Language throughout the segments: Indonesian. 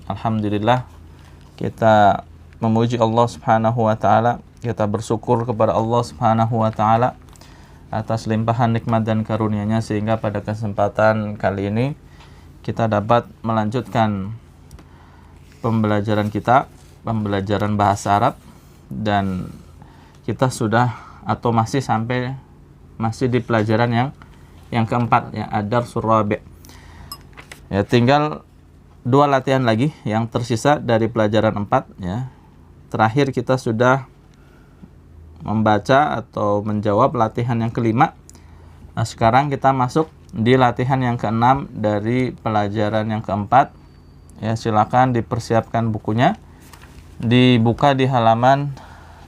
Alhamdulillah kita memuji Allah Subhanahu wa taala, kita bersyukur kepada Allah Subhanahu wa taala atas limpahan nikmat dan karunia-Nya sehingga pada kesempatan kali ini kita dapat melanjutkan pembelajaran kita, pembelajaran bahasa Arab, dan kita sudah atau masih di pelajaran yang keempat, ya, ad-darsul rabi'. Ya, tinggal 2 latihan lagi yang tersisa dari pelajaran 4, ya. Terakhir kita sudah membaca atau menjawab latihan yang kelima. Nah, sekarang kita masuk di latihan yang keenam dari pelajaran yang keempat. Ya, silakan dipersiapkan bukunya. Dibuka di halaman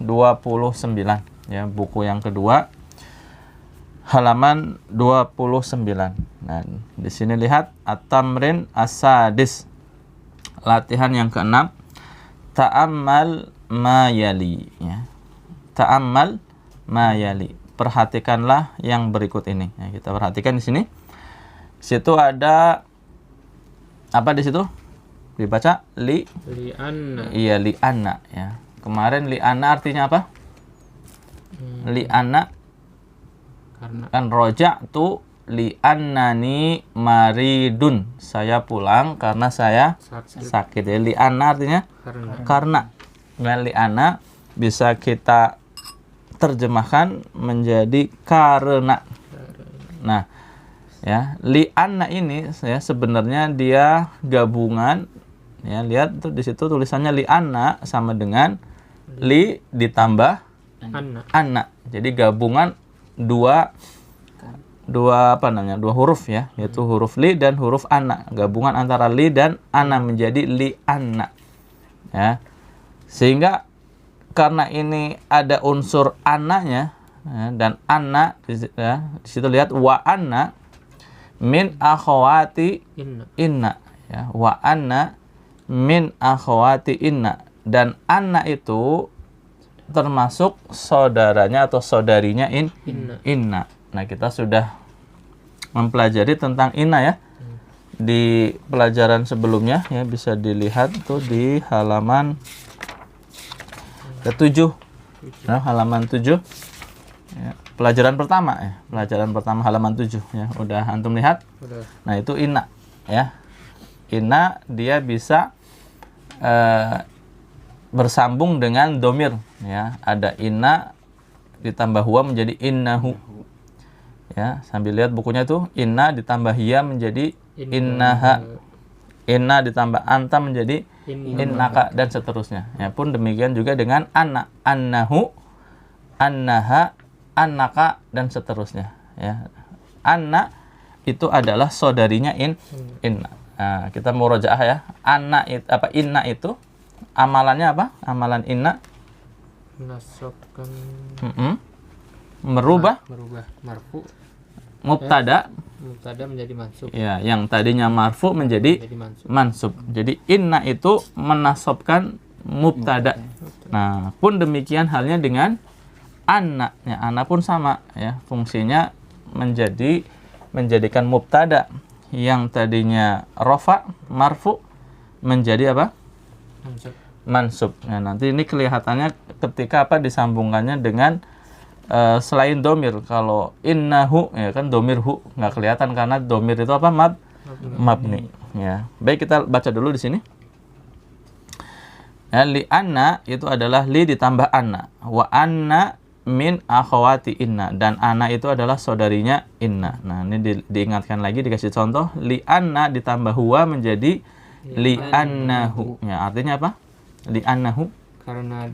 29, ya, buku yang kedua. Halaman 29. Nah, di sini lihat at-tamrin as-sadis. Latihan yang keenam. Ta'ammal ma yali, ya. Ta'ammal ma yali. Perhatikanlah yang berikut ini. Ya, kita perhatikan di sini. Situ ada apa di situ? Dibaca li'anna. Iya, li'anna, ya. Kemarin li'anna artinya apa? Li'anna kan roja'tu li'annani maridun. Saya pulang karena saya sakit. Ya, li'anna artinya karena. Nah, li'anna bisa kita terjemahkan menjadi karena. Nah, ya, li'anna ini ya sebenarnya dia gabungan, ya, lihat tuh di situ tulisannya li'anna sama dengan li ditambah anna. Jadi gabungan dua huruf, ya, yaitu huruf li dan huruf anna. Gabungan antara li dan anna menjadi li anna, ya. Sehingga karena ini ada unsur annanya, ya, dan anna, ya, di situ lihat wa anna min akhawati inna, ya, wa anna min akhawati inna, dan anna itu termasuk saudaranya atau saudarinya inna. Nah, kita sudah mempelajari tentang inna, ya, di pelajaran sebelumnya, ya, bisa dilihat tuh di halaman ke-7. Nah, halaman 7. Ya, pelajaran pertama, ya. Pelajaran pertama halaman 7, ya. Udah antum lihat? Udah. Nah, itu inna, ya. Inna dia bisa bersambung dengan domir, ya. Ada inna ditambah huwa menjadi innahu, ya. Sambil lihat bukunya tuh, inna ditambah hiya menjadi innaha, inna ditambah anta menjadi innaka, dan seterusnya. Ya, pun demikian juga dengan anna, annahu, annaha, annaka, dan seterusnya, ya. Anna itu adalah saudarinya inna. Nah, kita murojaah, ya. Inna itu amalannya apa? Amalan inna menasabkan, merubah marfu mubtada menjadi mansub. Ya, yang tadinya marfu menjadi mansub. Jadi inna itu menasabkan mubtada. Nah, pun demikian halnya dengan anna. Ya, anna pun sama, ya. Fungsinya menjadikan mubtada yang tadinya rafa marfu menjadi apa? Mansub. Nah, nanti ini kelihatannya ketika disambungkannya dengan selain domir. Kalau innahu, ya kan domir hu nggak kelihatan karena domir itu apa? Mabni. Ya. Baik, kita baca dulu di sini. Ya, li anna itu adalah li ditambah anna. Wa anna min akhawati inna, dan anna itu adalah saudarinya inna. Nah, ini diingatkan lagi, dikasih contoh. Li anna ditambah huwa menjadi li annahu. Ya, artinya apa? Li annahu karena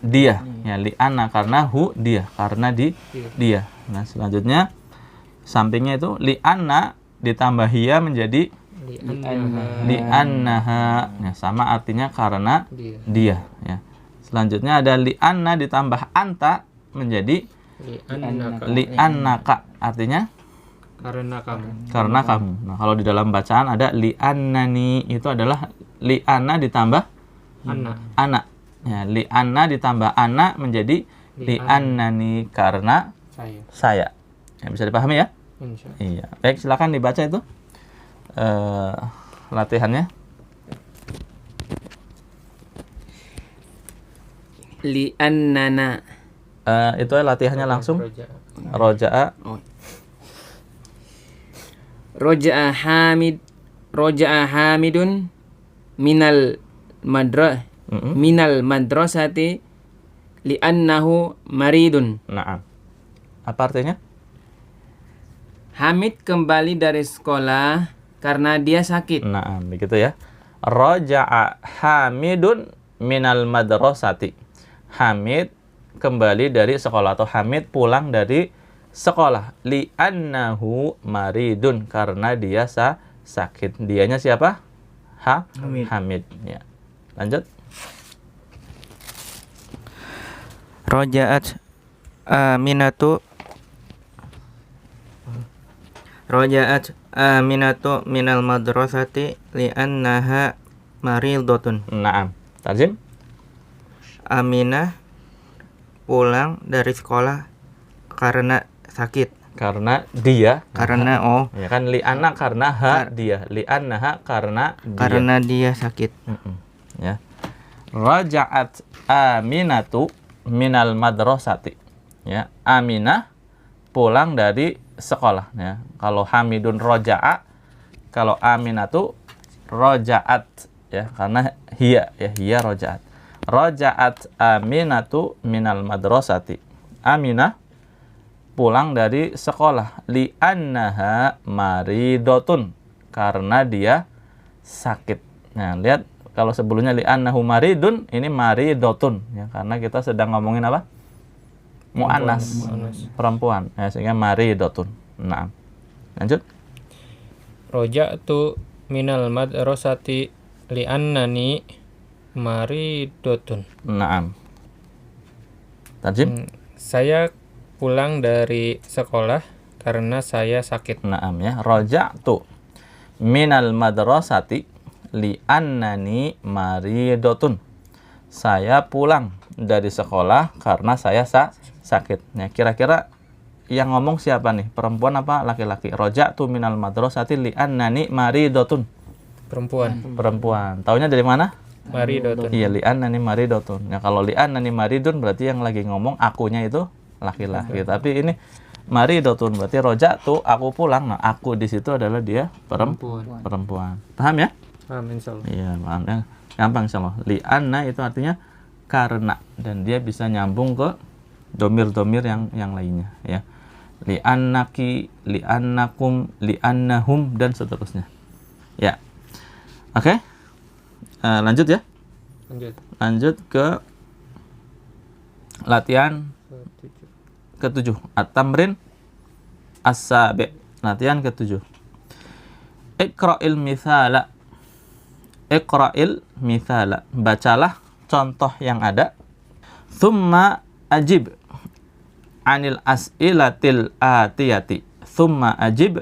dia, ya, li anna karena hu dia, karena dia. Nah, selanjutnya sampingnya itu li anna ditambah hiya menjadi li annaha. Ya, sama artinya karena dia, ya. Selanjutnya ada li anna ditambah anta menjadi li annaka, artinya karena kamu. Nah, kalau di dalam bacaan ada li annani, itu adalah li anna ditambah anak. Ya, li anna ditambah anak menjadi li annani karena saya. Ya, bisa dipahami, ya? Iya. Baik, silakan dibaca itu latihannya. li'annana. Itu latihannya langsung. Roja. Roja'a. Roja'a Hamidun minal madrasati li'annahu maridun. Na'am. Apa artinya? Hamid kembali dari sekolah karena dia sakit. Na'am, begitu ya. Raja'a Hamidun minal madrasati. Hamid kembali dari sekolah atau Hamid pulang dari sekolah. Li'annahu maridun, karena dia sakit. Dianya siapa? Hamid. Ya. Lanjut. Roja'at Aminatu minal madrasati li'annaha maridotun. Naam. Tarjim. Aminah pulang dari sekolah karena sakit. Karena dia. Karena Ya kan li'anna karena dia. Li'annaha karena dia. karena dia sakit. Ya. Raja'at Aminatu minal madrasati. Ya, Aminah pulang dari sekolah ya. Kalau Hamidun roja'a, kalau Aminatu roja'at ya, karena hiya roja'at. Roja'at Aminatu minal madrasati. Aminah pulang dari sekolah li'annaha maridotun, karena dia sakit. Nah, lihat kalau sebelumnya li'annahu maridun, ini maridotun ya, karena kita sedang ngomongin apa? Mu'annas, perempuan. Ya, sehingga maridotun. Nah. Lanjut. Roja'tu minal madrasati li'annani maridotun. Naam. Tarjim. Saya pulang dari sekolah karena saya sakit. Naam ya. Raja'tu minal madrasati li'annani maridotun. Saya pulang dari sekolah karena saya sakit. Ya, kira-kira yang ngomong siapa nih? Perempuan apa laki-laki? Raja'tu minal madrasati li'annani maridotun. Perempuan. Taunya dari mana? Maridotun. Iya, li'annani maridotun. Ya, kalau li'annani maridun berarti yang lagi ngomong akunya itu laki-laki. Tapi ini maridotun berarti raja'tu, aku pulang. Nah, aku di situ adalah dia perempuan. Paham ya? Amin, insyaallah. Iya, paham ya. Gampang insyaallah. Li'anna itu artinya karena, dan dia bisa nyambung ke domir-domir yang lainnya ya. Li'annaki, li'annakum, li'annahum, dan seterusnya. Ya. Oke. Lanjut ya. Lanjut ke latihan ke-7. At-tamrin as-sabi'. Latihan ke-7. Iqra'il mithala. Iqra'il mithala. Bacalah contoh yang ada. Thumma ajib anil as'ilatil atiyati. Thumma ajib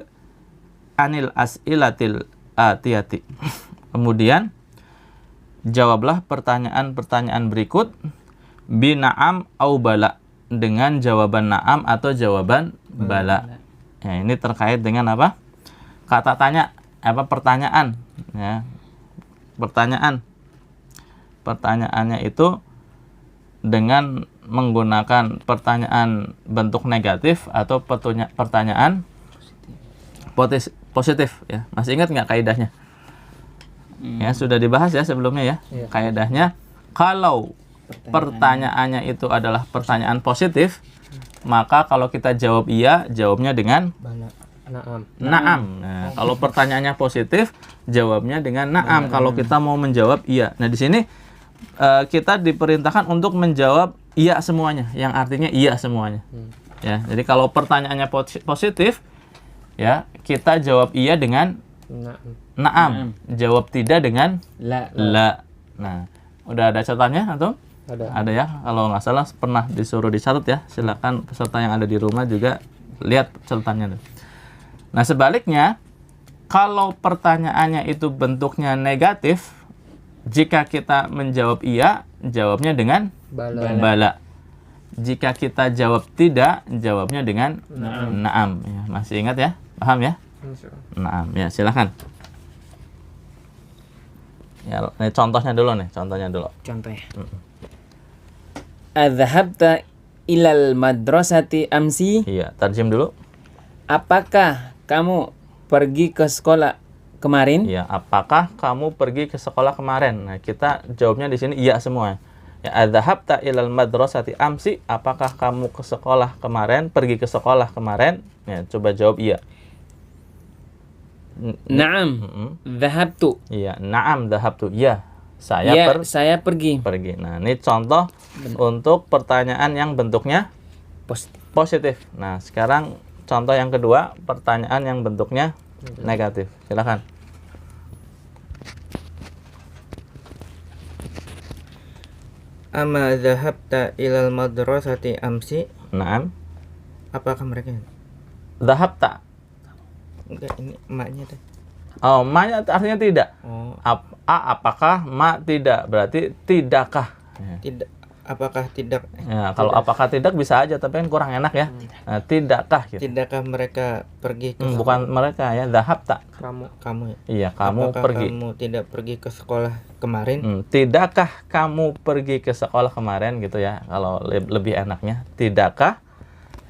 anil as'ilatil atiyati. Kemudian jawablah pertanyaan-pertanyaan berikut bina'am au bala, dengan jawaban na'am atau jawaban bala. Ya, ini terkait dengan apa? Kata tanya, pertanyaan ya. Pertanyaannya itu dengan menggunakan pertanyaan bentuk negatif atau pertanyaan positif ya. Masih ingat nggak kaidahnya? Ya, sudah dibahas ya sebelumnya ya. Kaidahnya, kalau pertanyaannya itu adalah pertanyaan positif, maka kalau kita jawab iya, jawabnya dengan na'am. Nah, kalau pertanyaannya positif, jawabnya dengan na'am. Kalau kita mau menjawab iya. Nah, di sini kita diperintahkan untuk menjawab iya semuanya, yang artinya iya semuanya. Ya, jadi kalau pertanyaannya positif, ya kita jawab iya dengan na'am. Jawab tidak dengan la. Nah, udah ada catatannya atau? Ada ya. Kalau nggak salah pernah disuruh dicatat ya. Silakan peserta yang ada di rumah juga lihat catatannya. Nah, sebaliknya, kalau pertanyaannya itu bentuknya negatif, jika kita menjawab iya, jawabnya dengan bala. Jika kita jawab tidak, jawabnya dengan na'am. Ya, masih ingat ya? Paham ya? Na'am. Ya, silakan. Ya, ini contohnya dulu nih, contohnya. Contohnya. Adzahabta ilal madrasati amsi? Iya, tarjim dulu. Apakah kamu pergi ke sekolah kemarin? Iya, apakah kamu pergi ke sekolah kemarin? Nah, kita jawabnya di sini iya semua. Ya, adzahabta ilal madrasati amsi? Apakah kamu ke sekolah kemarin? Pergi ke sekolah kemarin? Ya, coba jawab iya. Naam, dhahabtu. Iya, na'am dhahabtu. Iya, saya Ya, saya pergi. pergi. Nah, ini contoh untuk pertanyaan yang bentuknya Positif. positif. Nah, sekarang contoh yang kedua, pertanyaan yang bentuknya negatif. Silakan. Ama dhahabta ilal madrasati amsi? Na'am. Apakah mereka? Dhahabta. Enggak, ini emaknya tuh. Oh, ma-nya artinya tidak. Oh, Apakah, ma tidak. Berarti tidakkah. Ya. tidak. Apakah tidak? Ya, kalau apakah tidak bisa aja, tapi kan kurang enak ya. Nah, tidakkah gitu. Tidakkah mereka pergi ke Bukan mereka ya, dhahabta. kamu? Ya? Iya, kamu Apakah pergi. kamu tidak pergi ke sekolah kemarin? Tidakkah kamu pergi ke sekolah kemarin gitu ya. Kalau lebih enaknya, tidakkah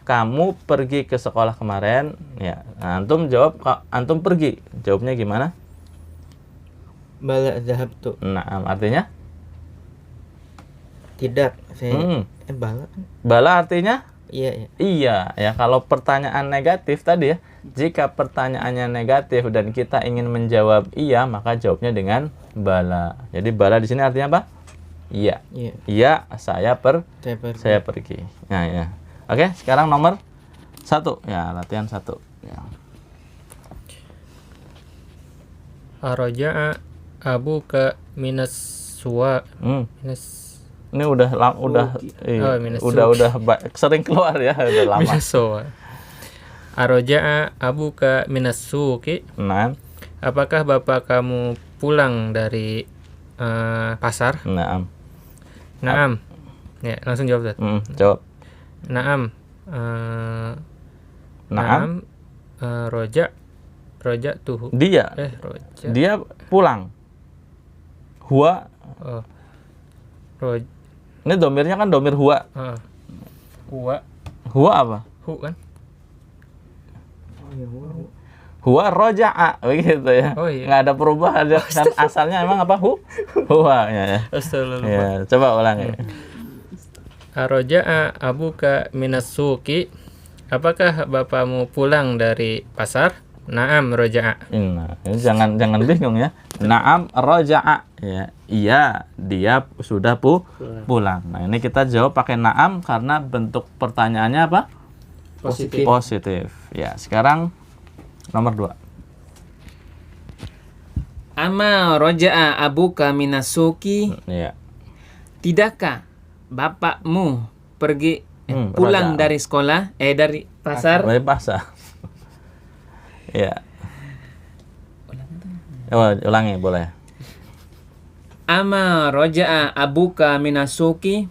kamu pergi ke sekolah kemarin? Ya, nah, antum jawab antum pergi. Jawabnya gimana? Bala dhahabtu. Nah, artinya Tidak. Saya bala kan? bala artinya Iya, iya. iya ya. Kalau pertanyaan negatif tadi ya, jika pertanyaannya negatif dan kita ingin menjawab iya, maka jawabnya dengan bala. Jadi bala di sini artinya apa? Iya. Iya. Iya, saya Saya saya pergi. Nah, ya. Oke, sekarang nomor 1. Ya, latihan 1. Ya. Araja'a abuka minas suwa minas Ini udah Oh, minus sering keluar ya, udah lama. minas suwa. Araja'a abuka minas suki? Nah, Apakah bapak kamu pulang dari pasar? nah, Naam. Ya, langsung jawab, Ustaz. jawab. Naam. Naam. Roja tuh. Dia Roja. dia pulang. Huwa, Oh. Roj. ini domirnya kan domir huwa. Huwa. Huwa apa? Hu kan? Huwa roja'a begitu ya. Oh, iya. Nggak ada perubahan ya. Kan asalnya emang apa? Huwa ya. Astagfirullah. Ya, coba ulangi. Araja'a abuka minas suki? Apakah bapakmu pulang dari pasar? Naam roja'a. Nah, ini jangan bingung ya. Naam roja'a ya. Iya, dia sudah pulang. Nah, ini kita jawab pakai naam karena bentuk pertanyaannya apa? Positif. Positif. Ya, sekarang nomor 2. Ama roja'a abuka minasuki? Iya. Tidakkah bapakmu pergi pulang roja'a. dari sekolah dari pasar? Dari pasar. Ya. Ulangi boleh. Ama roja'a abuka minasuki?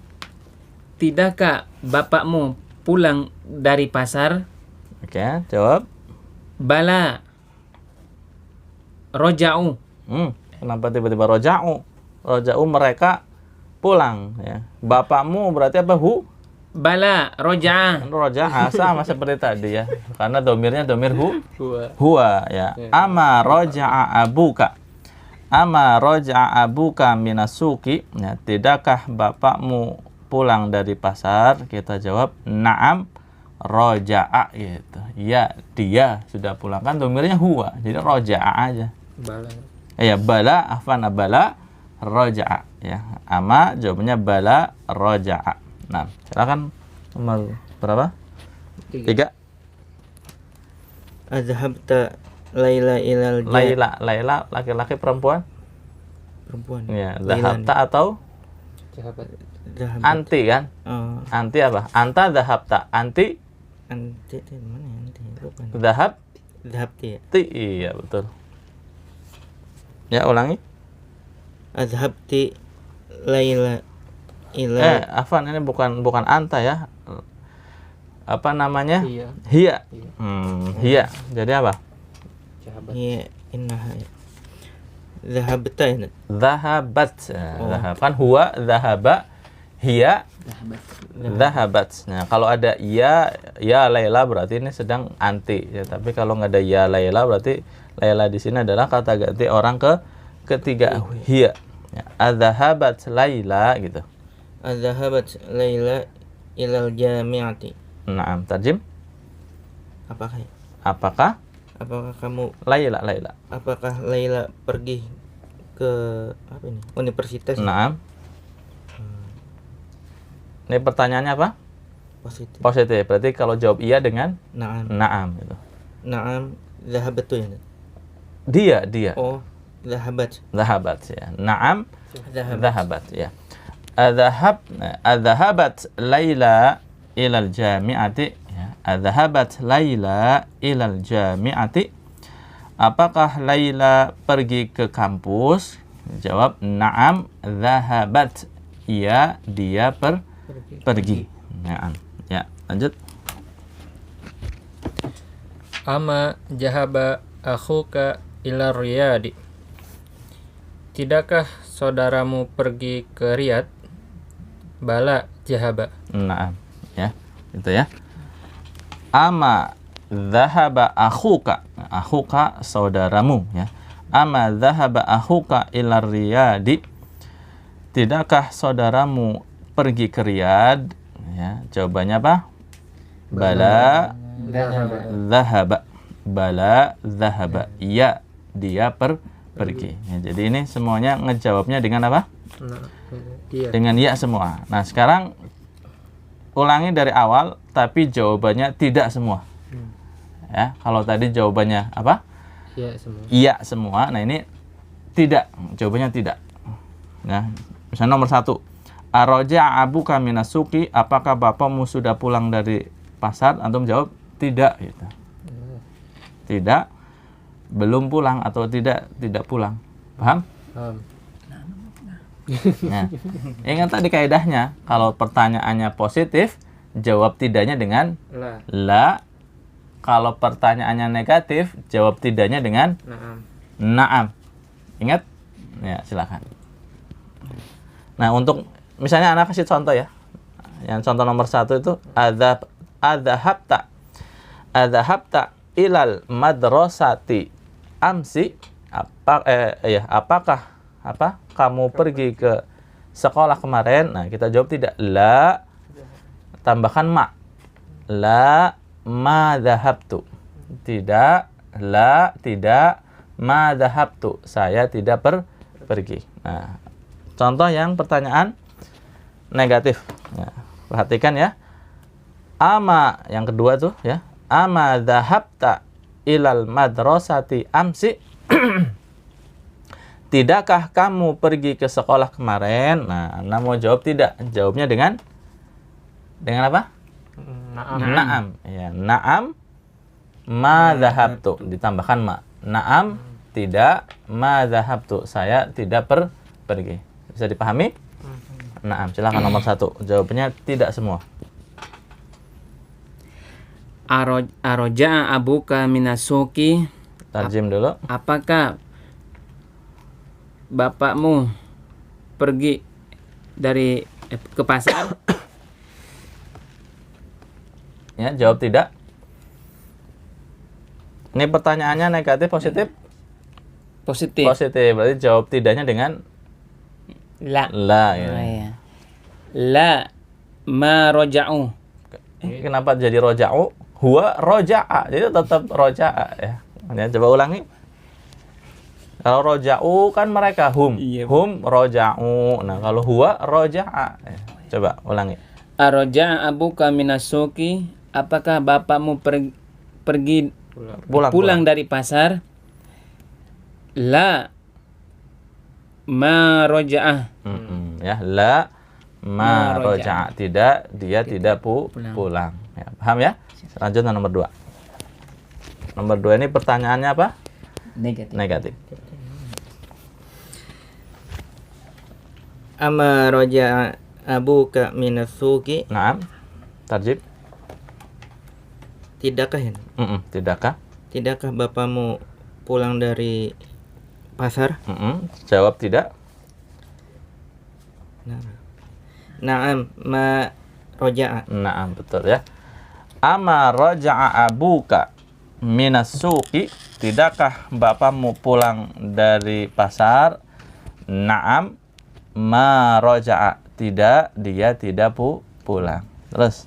Tidakkah bapakmu pulang dari pasar? Oke, jawab. Bala roja'u. Kenapa tiba-tiba roja'u? Roja'u mereka pulang ya. Bapakmu berarti apa? Bala roja'a. Roja'a sama seperti tadi ya. Karena domirnya domir huwa ya. Ama roja'a abuka. Ama roja'a abuka minasuki. Ya, tidakkah bapakmu pulang dari pasar? Kita jawab na'am roja'a gitu. Ya, dia sudah pulang, kan domirnya huwa. Jadi roja'a aja. Bala. Ya, bala afana bala roja'a ya. Ama jawabannya bala roja'a. Nah, silakan nomor berapa? 3. Azhabta Laila ilal Laila laki-laki perempuan? perempuan. Ya, dhahabta atau Zahabat. anti kan? Oh, Anti apa? Anta dhahabta. Anti anti itu mana ya? Anti lupa. dhahabti. Zahabti ya. Iya, betul. Ya, ulangi. Azhabti Laila ilal Afan, ini bukan anta ya. Apa namanya? Iya. Hiya. Hiya. Jadi apa? hiya innaha ya. Zahabta ya. Dhahabat. Dhahab kan huwa dhahaba hiya dhahabat. Nah, kalau ada ya Laila berarti ini sedang anti ya. Tapi kalau nggak ada ya Laila berarti Laila di sini adalah kata ganti orang ketiga hiya. Ya, adzahabat Laila gitu. Adzahabat Laila ilal jami'ati. Naam, tarjim. Apakah kamu Laila. apakah Laila pergi ke apa ini? Universitas? Naam. Ini pertanyaannya apa? Positif. Positif. Berarti kalau jawab iya dengan Naam. naam gitu. Naam dhahabatu ya. Dia. Oh, dhahabat. Dhahabat ya. Naam Dhahabat. dhahabat ya. Adzahabat Laila ilal jami'ati ya. Adzahabat Laila ilal jami'ati. Apakah Laila pergi ke kampus? Jawab na'am dhahabat. Iya, dia pergi. Naam. Ya, lanjut. Ama jahaba akhuka ila Riyadi. Tidakkah saudaramu pergi ke Riyadh? Bala jahaba. Naam. Ya, itu ya. Ama dhahaba akhuka. Akhuka saudaramu ya. Ama dhahaba akhuka ila Riyadi. Tidakkah saudaramu pergi ke Riyadh? Ya, jawabannya apa? Bala dhahaba. Bala dhahaba. Iya, dia pergi. Ya, jadi ini semuanya ngejawabnya dengan apa? Iya. Dengan ya semua. Nah, sekarang ulangi dari awal tapi jawabannya tidak semua. Ya, kalau tadi jawabannya apa? Iya semua. Iya semua. Nah, ini tidak. Jawabannya tidak. Nah, misalnya nomor 1. Araja abuka minasuki, apakah bapakmu sudah pulang dari pasar? Antum jawab tidak gitu. Tidak, belum pulang atau tidak pulang. Paham? Nah, ingat tadi kaidahnya, kalau pertanyaannya positif, jawab tidaknya dengan la. Kalau pertanyaannya negatif, jawab tidaknya dengan na'am. Ingat? Ya, silakan. Nah, untuk misalnya anak kasih contoh ya. Yang contoh nomor 1 itu adzahabta ilal madrasati amsi. Apakah kamu pergi ke sekolah kemarin? Nah, kita jawab tidak. La, tambahkan ma. La ma dhahabtu. Tidak, la, tidak, ma dhahabtu. Saya tidak pergi. Nah, contoh yang pertanyaan negatif. Nah, perhatikan ya. Ama, yang kedua tuh ya. Ama dhahabta ilal madrasati amsi. Tidakkah kamu pergi ke sekolah kemarin? Nah, Anda mau jawab tidak. Jawabnya dengan apa? Naam. Ya, naam ma dhahabtu. Ditambahkan ma. Naam tidak, ma dhahabtu. Saya tidak pergi. Bisa dipahami? Naam. Silakan nomor 1. Jawabannya tidak semua. Aroja abuka minasuki. Tarjim dulu. Apakah bapakmu pergi ke pasar? Ya, jawab tidak. Ini pertanyaannya negatif, positif? Positif. Positif. Berarti jawab tidaknya dengan La. la. Ya. Oh, iya. La ma roja'u. Kenapa jadi roja'u? Huwa roja'a. Jadi tetap roja'a ya. Ya, coba ulangi. Kalau roja'u kan mereka hum. Iya, Hum roja'u. Nah, kalau huwa roja'a. Ya, coba ulangi. Aroja abuka minasuki. Apakah bapakmu pergi pulang dari pasar? La ma roja'ah. Ya, la ma roja'a. Tidak, dia tidak pulang. Ya, paham ya? Lanjut nomor 2. Nomor 2 ini pertanyaannya apa? Negatif. Ama roja abuka minasuki. Naam. Tarjib. Tidakkah ya? Tidakkah? Tidakkah bapakmu pulang dari pasar? Jawab tidak. Nah. Na'am ma roja'a. Naam, betul ya. Ama raja'a abuka minas suqi, tidakkah bapakmu pulang dari pasar? Naam ma raja'a, tidak, dia tidak pulang. Terus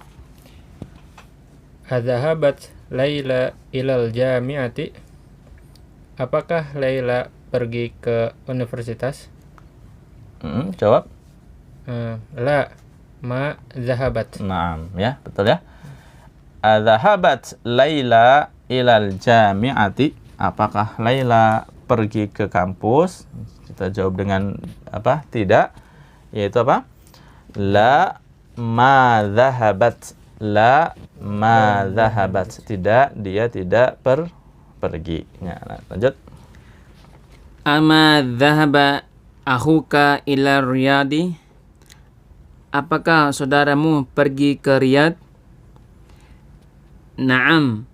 Adzahabat Laila ilal jami'ati? Apakah Laila pergi ke universitas? Jawab. La ma zahabat. Naam, ya, betul ya. Adzahabat Laila ilal jami'ati? Apakah Laila pergi ke kampus? Kita jawab dengan apa? Tidak. Yaitu apa? La ma zahabat. La ma zahabat. Tidak, dia tidak pergi. Ya, nah, lanjut. Ama dhahaba akhuka ila Riyadi? Apakah saudaramu pergi ke Riyadh? Naam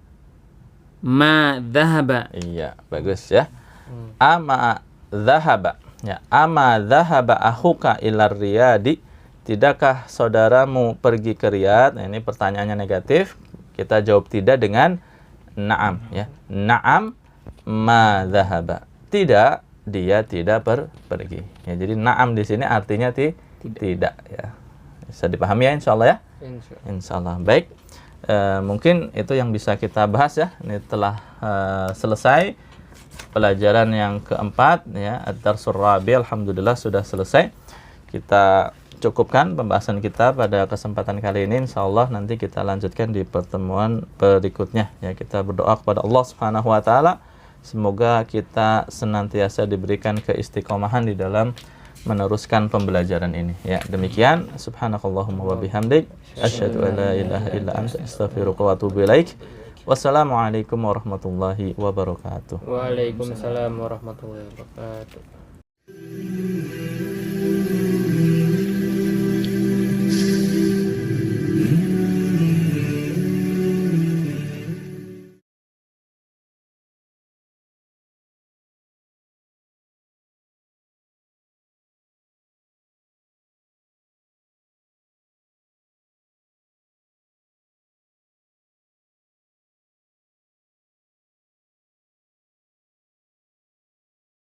ma dhahaba. Iya, bagus ya. Ama dhahaba. Ya, ama dhahaba akhuka ila Riyadi? Tidakkah saudaramu pergi ke Riyadh? Nah, ini pertanyaannya negatif. Kita jawab tidak dengan na'am ya. Na'am ma dhahaba. Tidak, dia tidak pergi. Ya, jadi na'am di sini artinya tidak ya. Bisa dipahami ya insyaallah ya? Insyaallah. Baik. Mungkin itu yang bisa kita bahas ya. Ini telah selesai pelajaran yang keempat ya. Ad-Darsul Rabi', alhamdulillah sudah selesai. Kita cukupkan pembahasan kita pada kesempatan kali ini. Insyaallah nanti kita lanjutkan di pertemuan berikutnya ya. Kita berdoa kepada Allah Subhanahu wa taala semoga kita senantiasa diberikan keistiqomahan di dalam meneruskan pembelajaran ini ya. Demikian, subhanakallahumma wa bihamdik asyhadu an la ilaha illa anta astaghfiruka wa atubu ilaik. Wassalamualaikum warahmatullahi wabarakatuh. Waalaikumsalam warahmatullahi wabarakatuh.